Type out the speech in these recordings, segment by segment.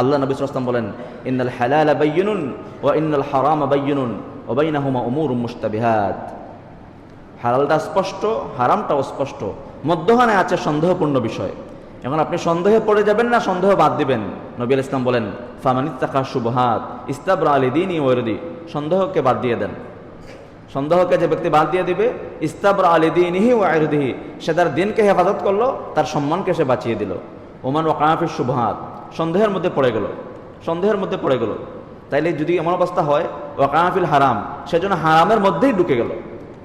আল্লাহ নবী সাল্লাল্লাহু আলাইহি ওয়াসাল্লাম বলেন, ইন্নাল হালালা বায়্যিনুন ওয়া ইন্নাল হারামা বায়্যিনুন ওয়া বাইনাহুমা উমুরুম মুশতাবিহাত। হালালটা স্পষ্ট, হারামটাও স্পষ্ট, মধ্যখানে আছে সন্দেহপূর্ণ বিষয়। এখন আপনি সন্দেহে পড়ে যাবেন না সন্দেহ বাদ দিবেন? নবী আলাইহিস সালাম বলেন, ফামানিত্তাকা শুবহাত ইস্তাবরা লিদীনি ওয়া ইরদি। সন্দেহকে বাদ দিয়ে দেন। সন্দেহকে যে ব্যক্তি বাদ দিয়ে দিবে, ইস্তাবরা লিদীনিহি ওয়া ইরদিহি, সে তার দিনকে হেফাজত করলো, তার সম্মানকে সে বাঁচিয়ে দিল। ওমান ওয়াকা ফি শুবহাত, সন্দেহের মধ্যে পড়ে গেল, সন্দেহের মধ্যে পড়ে গেল। তাইলে যদি এমন অবস্থা হয়, ওয়াকা ফিল হারাম, সেজন্য হারামের মধ্যেই ঢুকে গেল।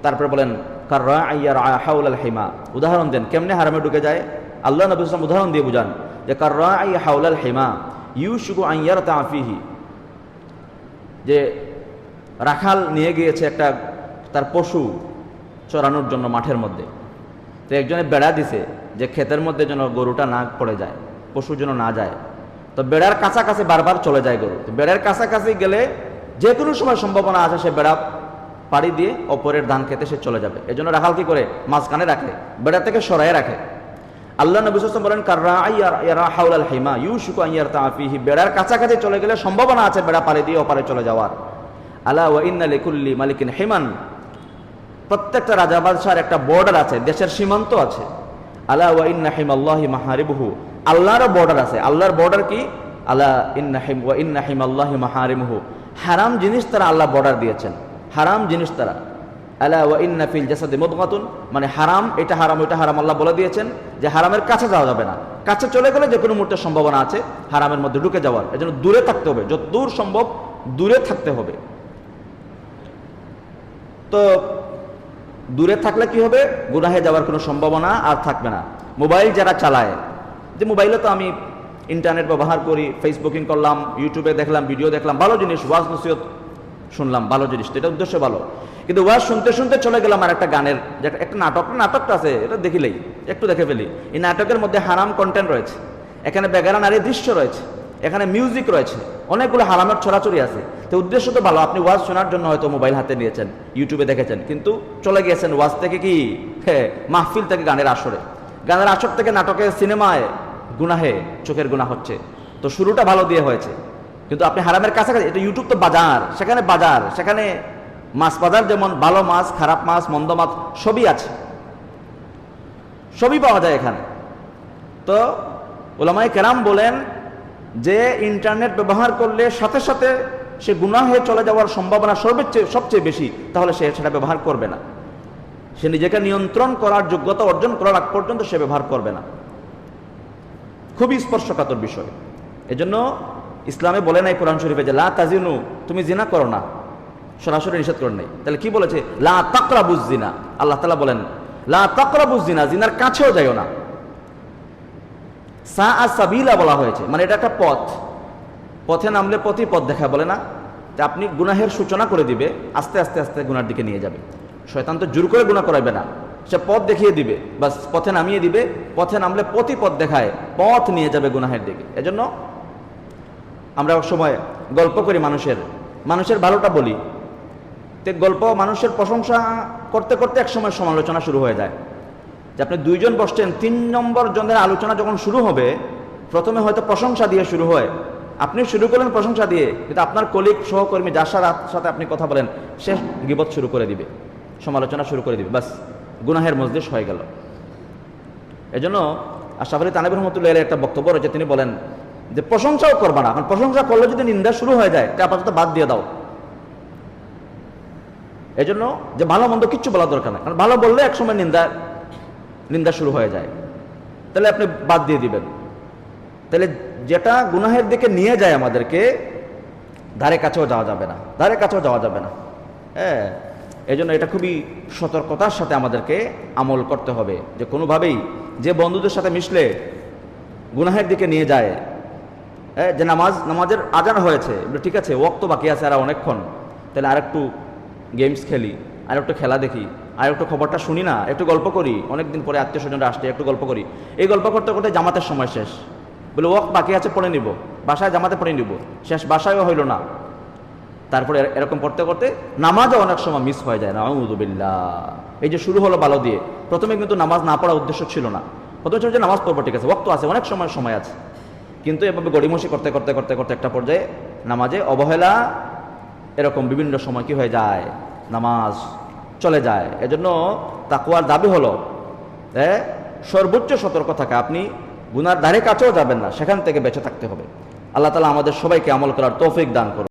তারপরে বলেন কাররাঈ ইয়ারআ হাওলাল হিমা, উদাহরণ দেন কেমনে হারামে ঢুকে যায়। আল্লাহ নবী সাল্লাল্লাহু আলাইহি ওয়াসাল্লাম উদাহরণ দিয়ে বুঝান যে কাররাঈ হাওলাল হিমা ইউশিকু আন ইয়ারতা ফিহি, যে রাখাল নিয়ে গিয়েছে একটা তার পশু চরানোর জন্য মাঠের মধ্যে। তো একজনে বেড়া দিছে যে ক্ষেতের মধ্যে যেন গরুটা না পড়ে যায়, পশু যেন না যায়। তো বেড়ার কাছাকাছি বারবার চলে যায় গরু। তো বেড়ার কাছাকাছি গেলে যে কোনো সময় সম্ভাবনা আছে সে বেড়া পাড়ি দিয়ে অপরের ধান খেতে সে চলে যাবে। এজন্য রাখাল কি করে, মাঝখানে রাখে, বেড়া থেকে সরাই রাখে। আল্লাহ নবী সাল্লাল্লাহু আলাইহি ওয়াসাল্লাম বলেন কাররাঈ ইয়ারআ হাওলাল হিমা ইউশিকু আন ইয়ারতা ফিহি, বেড়ার কাছাকাছি চলে গেলে সম্ভাবনা আছে বেড়া পাড়ি দিয়ে ওপারে চলে যাওয়ার। আলা ওয়া ইন্না লিকুল্লি মালিকিন হিমান, প্রত্যেকটা রাজা বাদশার একটা বর্ডার আছে, দেশের সীমান্ত আছে। আলা ওয়া ইন্না হিমাল্লাহি মাহারিবুহু, আল্লাহরও বর্ডার আছে। আল্লাহর বর্ডার কি? আলা ইন্না হিমাল্লাহি মাহারিমুহু, হারাম জিনিস তারা আল্লাহ বর্ডার দিয়েছেন, হারাম জিনিস তারা। আলা ওয়া ইন্না ফিল জাসাদি মুদগাতুন, মানে হারাম, এটা হারাম ওইটা হারাম আল্লাহ বলে দিয়েছেন যে হারামের কাছে যাওয়া যাবে না। কাছে চলে গেলে যে কোনো মুহূর্তে সম্ভাবনা আছে হারামের মধ্যে ঢুকে যাওয়ার। এজন্য দূরে থাকতে হবে, যত দূর সম্ভব দূরে থাকতে হবে। তো দূরে থাকলে কি হবে, গুনাহে যাওয়ার কোনো সম্ভাবনা আর থাকবে না। মোবাইল যারা চালায়, যে মোবাইলে তো আমি ইন্টারনেট ব্যবহার করি, ফেসবুকিং করলাম, ইউটিউবে দেখলাম, ভিডিও দেখলাম, ভালো জিনিস, ওয়াজ নসিহত শুনলাম, ভালো জিনিস, এটা উদ্দেশ্য ভালো। কিন্তু ওয়াজ শুনতে শুনতে চলে গেলাম আর একটা গানের, যে একটা নাটকটা আছে, এটা দেখিলেই একটু দেখে ফেলি। এই নাটকের মধ্যে হারাম কন্টেন্ট রয়েছে, এখানে বেগারা নারীর দৃশ্য রয়েছে, এখানে মিউজিক রয়েছে, অনেকগুলো হারামের ছড়াছড়ি আছে। তো উদ্দেশ্য তো ভালো, আপনি ওয়াজ শোনার জন্য হয়তো মোবাইল হাতে নিয়েছেন, ইউটিউবে দেখেছেন, কিন্তু চলে গিয়েছেন ওয়াজ থেকে কি মাহফিল থেকে গানের আসরে, গানের আসর থেকে নাটকে সিনেমায়, গুনাহে চোখের গুনাহ হচ্ছে। তো শুরুটা ভালো দিয়ে হয়েছে, কিন্তু আপনি হারামের কাছাকাছি। এটা ইউটিউব তো বাজার, সেখানে মাছ বাজার, যেমন ভালো মাছ, খারাপ মাছ, মন্দ মাছ সবই আছে, সবই পাওয়া যায় এখানে। তো উলামায়ে কেরাম বলেন যে ইন্টারনেট ব্যবহার করলে সাথে সাথে সে গুনাহে চলে যাওয়ার সম্ভাবনা সবচেয়ে বেশি, তাহলে সে সেটা ব্যবহার করবে না। সে নিজেকে নিয়ন্ত্রণ করার যোগ্যতা অর্জন করার আগ পর্যন্ত সে ব্যবহার করবে না। খুবই স্পর্শকাতর বিষয়। এজন্য ইসলামে বলে নাই কোরআন শরীফে যে লা তাজিনু, তুমি জিনা করো না, সরাসরি নিষেধ করেন নাই। তাহলে কি বলেছে? লা তাকরাবুজ জিনা। আল্লাহ তাআলা বলেন লা তাকরাবুজ জিনা, জিনার কাছেও যাইও না। সাআ সাবিলা বলা হয়েছে, মানে এটা একটা পথ, পথে নামলে পথই পথ দেখা, বলে না? যে আপনি গুনাহের সূচনা করে দিবে, আস্তে আস্তে আস্তে গুনার দিকে নিয়ে যাবে। শয়তান তো জোর করে গুনাহ করাইবে না, সে পথ দেখিয়ে দিবে, বাস পথে নামিয়ে দিবে। পথে নামলে পথই পথ দেখায়, পথ নিয়ে যাবে গুনাহের দিকে। এজন্য আমরা সময় গল্প করি, মানুষের ভালোটা বলি, তো গল্প মানুষের প্রশংসা করতে করতে এক সময় সমালোচনা শুরু হয়ে যায়। যে আপনি দুইজন বসছেন, 3 নম্বর জনের আলোচনা যখন শুরু হবে, প্রথমে হয়তো প্রশংসা দিয়ে শুরু হয়, আপনি শুরু করলেন প্রশংসা দিয়ে, কিন্তু আপনার কলিগ সহকর্মী যার সাথে আপনি কথা বলেন, সে গীবত শুরু করে দিবে, সমালোচনা শুরু করে দিবে, বাস গুনাহের মজলিস হয়ে গেল। এজন্য আশরাফ আলী থানভী রহমাতুল্লাহ আলাইহি একটা বক্তব্য রয়েছে, তিনি বলেন যে প্রশংসাও করবা না, কারণ প্রশংসা করলে যদি নিন্দা শুরু হয়ে যায়, তা আপাতত বাদ দিয়ে দাও। এজন্য যে ভালো মন্দ কিচ্ছু বলা দরকার নাই, কারণ ভালো বললে এক সময় নিন্দা শুরু হয়ে যায়, তাহলে আপনি বাদ দিয়ে দিবেন। তাহলে যেটা গুনাহের দিকে নিয়ে যায় আমাদেরকে, ধারে কাছেও যাওয়া যাবে না, হ্যাঁ। এই জন্য এটা খুবই সতর্কতার সাথে আমাদেরকে আমল করতে হবে, যে কোনোভাবেই যে বন্ধুদের সাথে মিশলে গুনাহের দিকে নিয়ে যায়, যে নামাজের আজান হয়েছে, ঠিক আছে, ওয়াক্ত বাকি আছে আর অনেকক্ষণ, তাহলে আরেকটু গেমস খেলি, আর একটু খেলা দেখি, আর একটু খবরটা শুনি না, একটু গল্প করি, অনেকদিন পরে আত্মীয় স্বজনরা আসছে, একটু গল্প করি। এই গল্প করতে করতে জামাতের সময় শেষ, বলে ওয়াক্ত বাকি আছে পড়ে নিব, বাসায় জামাতে পড়ে নিব, শেষ বাসায়ও হইল না। তারপরে এরকম করতে করতে নামাজও অনেক সময় মিস হয়ে যায়। নাউযুবিল্লাহ। এই যে শুরু হলো ভালো দিয়ে, প্রথমে কিন্তু নামাজ না পড়ার উদ্দেশ্য ছিল না, প্রথমে ছিল যে নামাজ পড়বো, ঠিক আছে, ওয়াক্ত আছে, অনেক সময় আছে, কিন্তু এভাবে গড়িমসি করতে করতে করতে করতে একটা পর্যায়ে নামাজে অবহেলা, এরকম বিভিন্ন সময় কি হয়ে যায়, নামাজ চলে যায়। এজন্য তাকওয়ার দাবি হলো সর্বোচ্চ সতর্ক থাকা। আপনি গুনার ধারে কাছেও যাবেন না, সেখান থেকে বেঁচে থাকতে হবে। আল্লাহ তাআলা আমাদের সবাইকে আমল করার তৌফিক দান করুন।